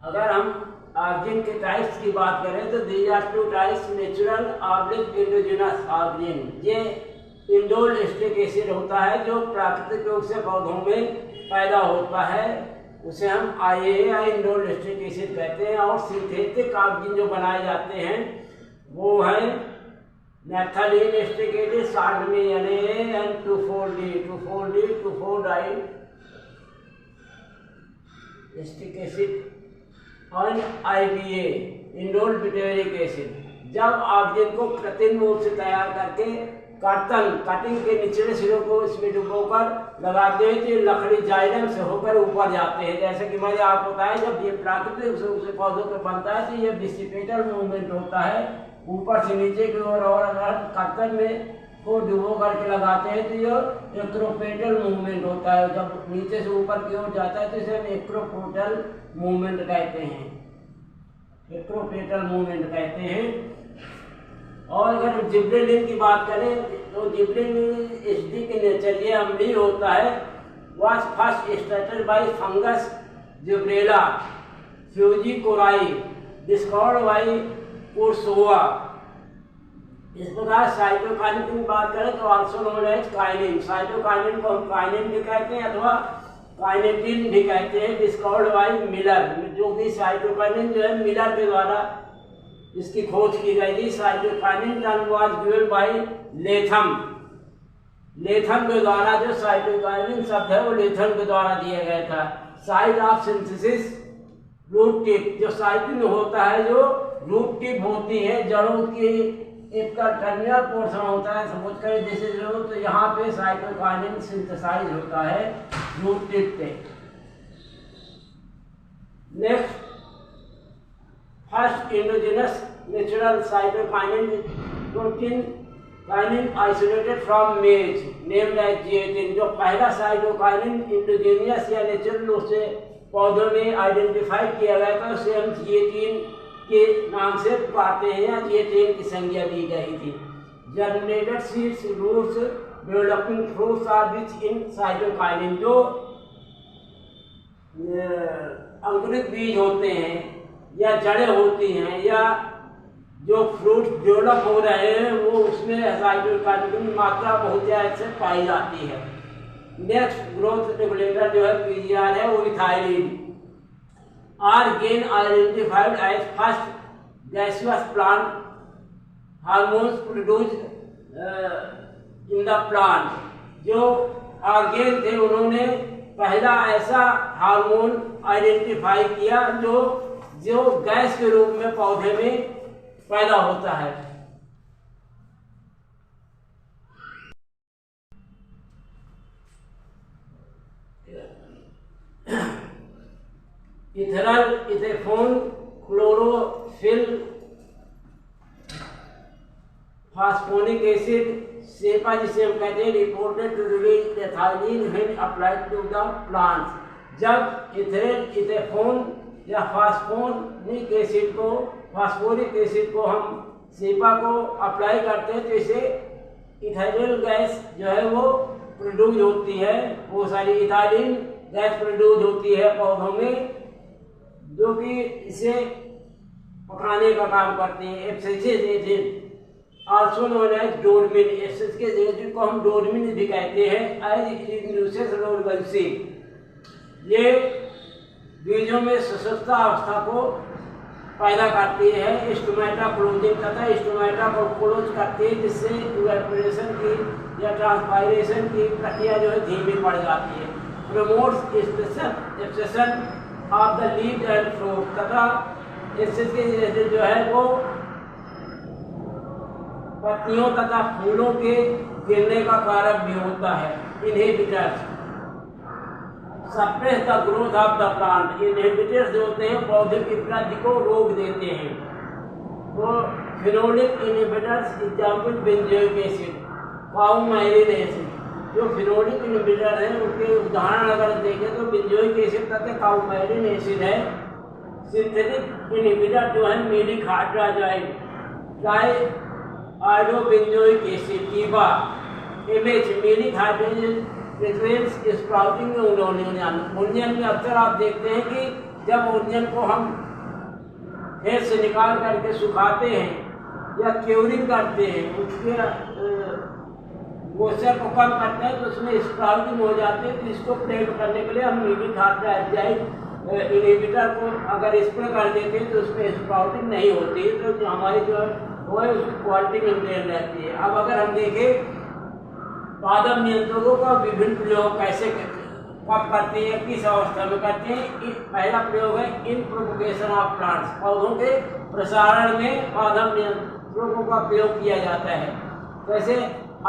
अगर हम ऑर्गेन के टाइप्स की बात करें तो these are two types, natural oblique indigenous organ. ये इंडोल एसिटिक एसिड होता है जो प्राकृतिक रूप से पौधों में पैदा होता है, उसे हम IAA इंडोल एसिटिक एसिड कहते हैं। और सिंथेटिक ऑर्गेन जो बनाए जाते हैं वो है नैप्थलीन एसिटिक एसिड, साल्टमिन NaA एंड 2,4-D, 2,4-डाई एसिटिक एसिड और IBA इंडोल ब्यूटेरिक एसिड। जब ऑर्गेन को कृत्रिम रूप से तैयार करके कटिंग के निचले सिरों को इसमें डुबोकर लगाते हैं तो ये लकड़ी जाइलम से होकर ऊपर जाते हैं। जैसे कि मैंने आपको बताया, जब ये प्राकृतिक रूप से पौधों पर बनता है तो ये डिसिपेटल मूवमेंट होता है ऊपर से नीचे की ओर, और अगर कर्तन में को डुबो करके लगाते हैं तो ये एक्रोपेटल मूवमेंट होता है। जब नीचे से ऊपर की ओर जाता है तो इसे हम एक्रोपेटल मूवमेंट कहते हैं, एक्रोपेटल मूवमेंट कहते हैं। और अगर जिब्रेलिन की बात करें तो जिब्रेलिन एसिडिक नेचर, ये अम्लीय होता है। Was first started by fungus Gibberella fujikuroi discovered by Kurosawa. इस प्रकार साइटोकाइनिन की बात करें तो also known as kinin. Cytokinin को हम काइनिन भी कहते हैं अथवा काइनेटिन भी कहते हैं। डिस्कवर्ड बाय मिलर, जो कि साइटोकाइनिन जो है मिलर के द्वारा इसकी खोज की गई थी। Cytokinin term was given by Latham. Latham के द्वारा जो साइटोकाइनिन शब्द है वो लेथम के द्वारा दिया गया था। Site of synthesis root tip, जो साइटिन होता है जो रूट टिप होती है, जड़ों की एक का टर्मिनल पोर्शन होता है, समझ कर जैसे तो यहाँ पे साइटोकाइनिन सिंथेसाइज होता है रूट टिप पे। Next, first indigenous natural cytokinin protein kinin isolated from मेज नेम्ड एज जिएटिन। जो पहला साइटोकाइनिन इंडोजिनियस या नेचुरल रूप से पौधों में आइडेंटिफाई किया गया था उसे हम जिएटिन के नाम से पुकारते हैं या जिएटिन की संज्ञा दी गई थी। Germinated seeds, roots, developing fruits are rich in cytokinin. जो अंकुरित बीज होते हैं या जड़ें होती हैं या जो फ्रूट डेवलप हो रहे हैं वो उसमें साइटोकाइनिन की मात्रा बहुत ज़्यादा से पाई जाती है। नेक्स्ट ग्रोथ रेगुलेटर जो है PGR है वो ethylene. Again identified as first gaseous plant hormones produced in the plant। जो आर्गेन थे उन्होंने पहला ऐसा हार्मोन आइडेंटिफाई किया जो गैस के रूप में पौधे में पैदा होता है। Ethanol, ethephon, chlorophyll, phosphonic acid, CEPA जिसे हम कहते हैं, reported to release ethylene when applied to the plants. जब इथेनॉल, इथेफोन या फास्फोनिक एसिड को हम सेपा को अप्लाई करते हैं तो इसे इथाइलिन गैस जो है वो प्रोड्यूस होती है। वो सारी इथाइलिन गैस प्रोड्यूस होती है पौधों में, जो कि इसे पकाने का काम करते हैं। Abscisic acid also known as dormin. Abscisic acid को हम डोरमिन भी कहते हैं। एज इंड्यूसेस रोडबेंसी, ये बीजों में सुषुप्ता अवस्था को पैदा करती है। स्टोमेटा क्लोजिंग तथा स्टोमेटा को क्लोज करती है, जिससे इवेपोरेशन की या ट्रांसपायरेशन की प्रक्रिया जो है धीमी पड़ जाती है। Promotes abscission of the leaf and fruit, तथा एब्सिसिक एसिड जो है वो पत्तियों तथा फूलों के गिरने का कारक भी होता है। Inhibitors suppress the growth of the plant. Inhibitors जो होते हैं पौधे की वृद्धि को रोक देते हैं। वो phenolic inhibitors, example benzoic acid, coumarin acid. जो फिनोलिक इनहिबिटर हैं उनके उदाहरण अगर देखें तो बेंजोइक एसिड तथा काउमाइलिन एसिड है। सिंथेटिक इनहिबिटर जो है maleic hydrazide, tri iodobenzoic acid, TIBA, MH, maleic hydrogen frequents sprouting में ओनियन में अक्सर आप देखते हैं कि जब ओरिजिन को हम खेत से निकाल करके सुखाते हैं या क्यूरिंग करते हैं, उसके मॉइस्चर को कम करते हैं तो उसमें स्प्राउटिंग हो जाती है। तो इसको प्रिवेंट करने के लिए हम मीटिंग हार्ट इनहिबिटर को अगर स्प्रे कर देते हैं तो उसमें स्प्राउटिंग नहीं होती है, तो जो हमारी जो वो है उसकी क्वालिटी मेंटेन रहती है। अब अगर हम देखें पादप नियंत्रकों का विभिन्न प्रयोग कैसे कब करते हैं, किस अवस्था में करते हैं। पहला प्रयोग है इन प्रोपगेशन ऑफ प्लांट्स, पौधों के प्रसारण में पादप नियंत्रकों का प्रयोग किया जाता है। जैसे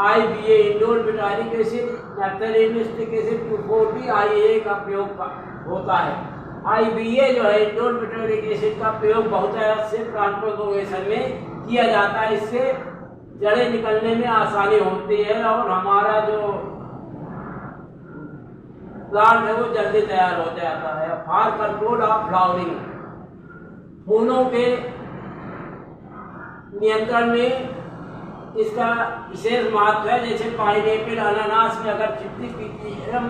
IBA indole butyric acid, naphthalene acetic acid, 2,4-D IAA का प्रयोग होता है। IBA जो है इंडोल बिटारिक एसिड का प्रयोग बहुत से प्लांट प्रोपगेशन में किया जाता है। इससे जड़ें निकलने में आसानी होती है और हमारा जो प्लांट है वो जल्दी तैयार हो जाता है। फॉर कंट्रोल ऑफ फ्लावरिंग, फूलों के नियंत्रण में इसका विशेष महत्व है। जैसे पाइनएप्पल, अनानास में अगर चिट्टी PTM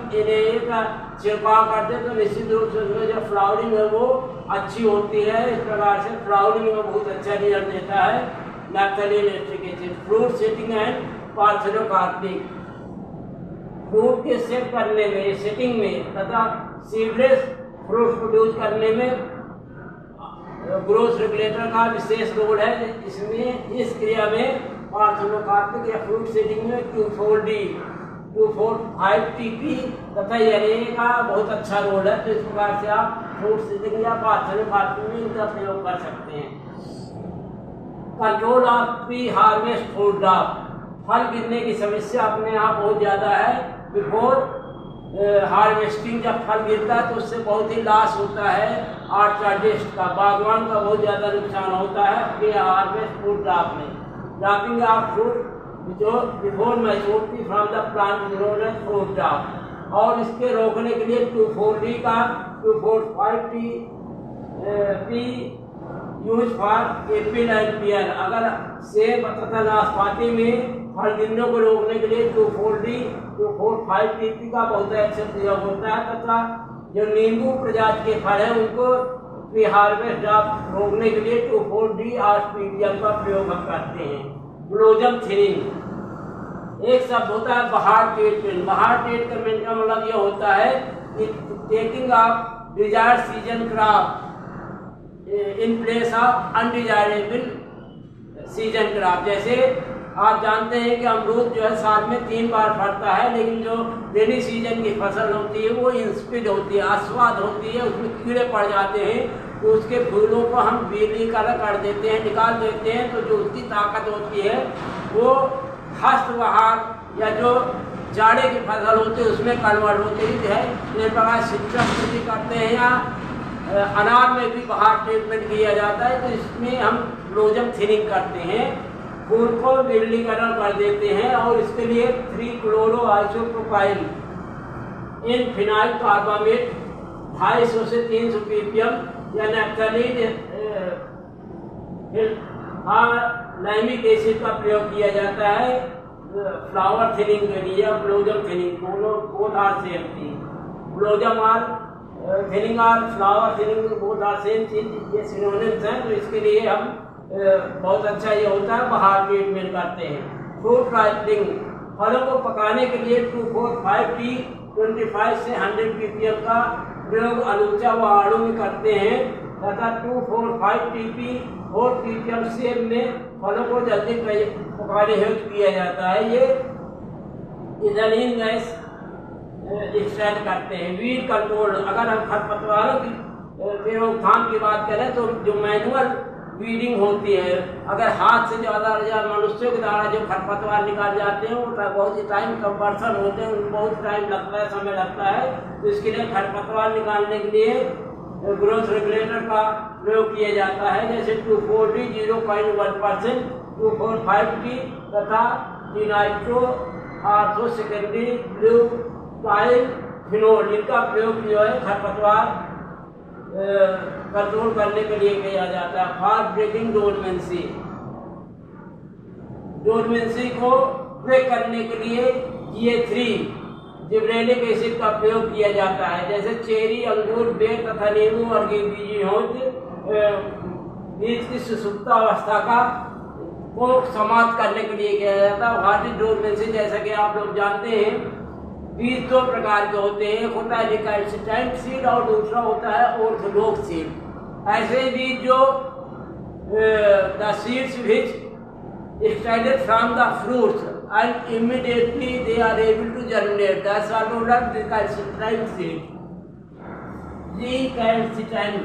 का छिड़काव करते तो निश्चित रूप से उसमें जो फ्लावरिंग है वो अच्छी होती है। इस प्रकार से फ्लावरिंग में बहुत अच्छा रिजल्ट देता है naphthalene acetic acid. Fruit setting and parthenocarpic, fruit के सेट करने में, सेटिंग में तथा सीडलेस फ्रूट प्रोड्यूस करने में ग्रोथ रेगुलेटर का विशेष रोल है। इसमें इस क्रिया में पार्थेनोकार्पिक या फ्रूट सेटिंग में 2,4-D, 2,4,5-TP तथा यूरिया का बहुत अच्छा रोल है। तो इस प्रकार से आप फ्रूट सेटिंग या पार्थेनोकार्पिक में इनका प्रयोग कर सकते हैं। Control of pre harvest fruit drop, फल गिरने की समस्या अपने यहाँ बहुत ज़्यादा है। बिफोर हार्वेस्टिंग जब फल गिरता है तो उससे बहुत ही लॉस होता है आर्चार्डिस्ट का, बागवान का बहुत ज़्यादा नुकसान होता है प्री हार्वेस्ट फ्रूट ड्रॉप में। ड्रॉपिंग ऑफ फ्रूट जो before maturity from the plant fruit drop, और इसके रोकने के लिए 2,4-D का 2,4,5-TP use for apple and pear. अगर सेब तथा नाशपाती में फल गिरने को रोकने के लिए 2,4-D, 2,4,5-TP का बहुत अच्छा प्रयोग होता है। तथा जो नींबू प्रजाति के फल है उनको प्री हार्वेस्ट ड्रॉप रोकने के लिए 2,4-D और PPM का प्रयोग हम करते हैं। ब्लोजम थिनिंग, एक शब्द होता है बहार ट्रीटमेंट। बहार ट्रीटमेंट का मतलब यह होता है कि taking of desired season crop in place of undesirable season crop. जैसे आप जानते हैं कि अमरूद जो है साल में 3 बार फलता है, लेकिन जो रेनी सीजन की फसल होती है वो इंस्पिड होती है, अस्वाद होती है, उसमें कीड़े पड़ जाते हैं। तो उसके फूलों को हम बीली कलर कर देते हैं, निकाल देते हैं, तो जो उसकी ताकत होती है वो हस्तबहार या जो जाड़े की फसल होती है उसमें कन्वर्ट होती है। इस प्रकार सिट्रस खेती करते हैं या अनार में भी बहार ट्रीटमेंट किया जाता है। तो इसमें हम ब्लोजम थिनिंग करते हैं, फूल को विरलीकरण कर देते हैं और इसके लिए 3-क्लोरोआइसोप्रोपाइल इन फिनाइल कार्बामेट 250 से 300 ppm या नैप्थेलिन लाइमिक एसिड का प्रयोग किया जाता है फ्लावर थिनिंग के लिए। Blossom thinning both are same thing, blossom or thinning और flower thinning both are same चीज, ये सिनोनिम्स हैं। तो इसके लिए हम बहुत अच्छा ये होता है बहार ट्रीटमेंट करते हैं। फ्रूट राइपनिंग, फलों को पकाने के लिए 2,4,5-T 25 से 100 ppm का प्रयोग अलूचा व आड़ू में करते हैं तथा 2,4,5-TP 4 ppm सेब में फलों को जल्दी पकाने हेतु किया जाता है। ये इथाइलिन गैस एक्सट्रैक्ट करते हैं। वीड कंट्रोल, अगर हम खरपतवारों की रोकथाम की बात करें तो जो मैनुअल वीडिंग होती है, अगर हाथ से ज़्यादा मनुष्यों के द्वारा जो खरपतवार निकाल जाते हैं वो बहुत ही टाइम कंपर्सन होते हैं, उनको बहुत टाइम लगता है, समय लगता है। तो इसके लिए खरपतवार निकालने के लिए ग्रोथ रेगुलेटर का प्रयोग किया जाता है। जैसे 2,4-D 0.1%, 2,4,5-T तथा dinitro ortho secondary butyl phenol, इनका प्रयोग जो है खरपतवार कंट्रोल करने के लिए किया जाता है। फास्ट ब्रेकिंग डोरमेंसी, डोरमेंसी को ब्रेक करने के लिए GA3 जिब्रेलिक एसिड का प्रयोग किया जाता है, जैसे चेरी, अंगूर, बेर तथा नींबू और बीज की सुसुप्त अवस्था को समाप्त करने के लिए किया जाता है। हार्टी डोरमेंसी, जैसा कि आप लोग जानते हैं, बीज दो प्रकार के होते हैं, एक होता है रिकैल्सिट्रेंट सीड और दूसरा होता है ऑर्थोडॉक्स सीड। ऐसे बीज जो the seeds which extracted from the fruits and immediately they are able to germinate, that's are known as recalcitrant seed. Recalcitrant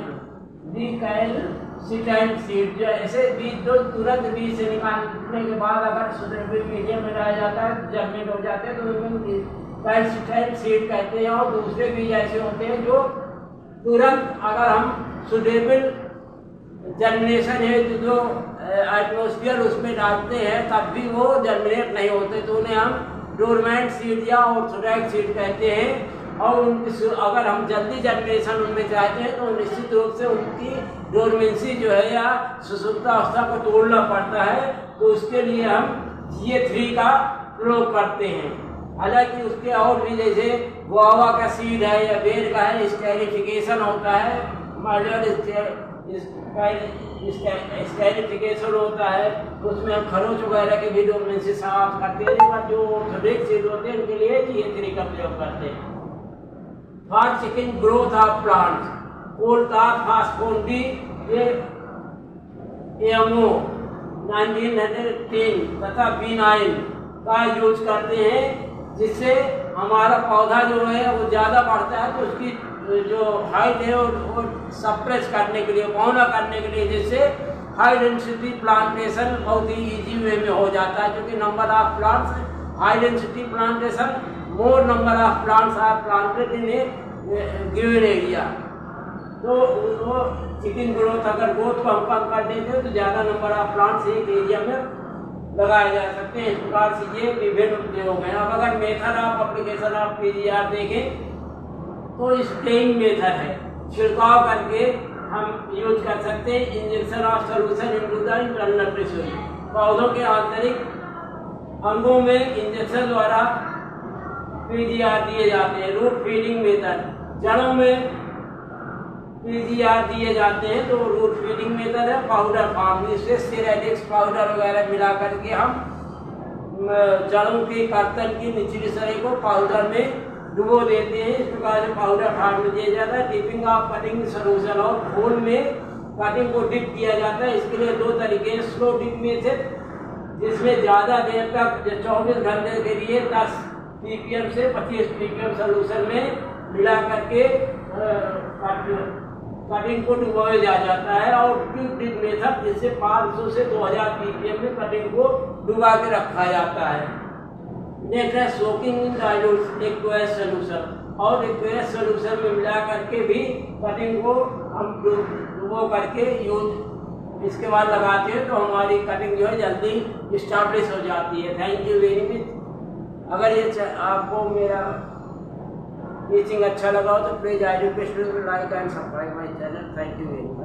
seed जो ऐसे बीज जो तुरंत बीज से निकालने के बाद अगर सुदृढ़ मीडियम में रह जाता है, जर्मिनेट हो जाते हैं, तो उनको recalcitrant seed कहते हैं। और दूसरे बीज ऐसे होते हैं जो तुरंत अगर हम सुटेबल जर्मिनेशन है जो एटमॉस्फेयर उसमें डालते हैं तब भी वो जर्मिनेट नहीं होते, तो उन्हें हम डोरमेंट सीड या ऑर्थोडॉक्स सीड कहते हैं। और उनकी अगर हम जल्दी जर्मिनेशन उनमें चाहते हैं तो निश्चित रूप से उनकी डोरमेंसी जो है या सुसुप्त अवस्था को तोड़ना पड़ता है, तो उसके लिए हम GA3 का प्रयोग करते हैं। हालांकि उसके और भी जैसे गुआवा का सीड है या बेर का है, स्टेरिफिकेशन होता है, स्टेरिफिकेशन होता है, उसमें हम खरोच वगैरह के भी डोरमेंसी समाप्त करते हैं। पर जो ऑर्थोडॉक्स सीड होते हैं उनके लिए GA3 का प्रयोग करते हैं। For checking growth of plants, coal tar, फास्फोडी, AMO 1910 तथा B9 का यूज करते हैं, जिससे हमारा पौधा जो है वो ज़्यादा बढ़ता है, तो उसकी जो हाइट है वो सप्रेस करने के लिए, पौना करने के लिए, जिससे हाई डेंसिटी प्लांटेशन बहुत ही इजी वे में हो जाता है। क्योंकि number of plants, high density plantation, more number of plants are planted in a given area. तो वो चिकन ग्रोथ, अगर ग्रोथ को हम कम कर देते हैं तो ज़्यादा नंबर ऑफ प्लांट्स एक एरिया में लगाए जा सकते हैं। इस प्रकार से ये विभिन्न उपयोग हैं। अब अगर method of application of PGR देखें तो स्प्रेइंग मेथड है, छिड़काव करके हम यूज कर सकते हैं। Injection of solution into the internal tissue, पौधों के आंतरिक अंगों में इंजेक्शन द्वारा PGR दिए जाते हैं। रूट फीडिंग मेथड, जड़ों में PGR दिए जाते हैं, तो रूट फीडिंग मेथड है। पाउडर फॉर्म, इससे स्टेरॉइड्स पाउडर वगैरह मिला करके हम जड़ों के कर्तन की निचली सतह को पाउडर में डुबो देते हैं। इस प्रकार से पाउडर फॉर्म में दिया जाता है। डिपिंग ऑफ कटिंग सोल्यूशन, और घोल में कटिंग को डिप किया जाता है। इसके लिए दो तरीके हैं। स्लो डिप मेथड, जिसमें ज़्यादा देर तक 24 घंटे के लिए 10 ppm से 25 ppm सोल्यूशन में मिला करके कटिंग को डुबोया जाता है। और ट्यूब डिप मेथड, जिससे 500 से 2000 ppm में कटिंग को डुबा के रखा जाता है। नेक्स्ट है सोकिंग इन डाइल्यूट एक्वायस सोल्यूशन, और एक्वायस सोल्यूशन में मिला करके भी कटिंग को हम डुबो करके यूज इसके बाद लगाते हैं, तो हमारी कटिंग जो है जल्दी इस्टेब्लिश हो जाती है। Thank you very much. अगर ये आपको मेरा टीचिंग अच्छा लगा हो तो please I request you to like and subscribe my channel. Thank you very much.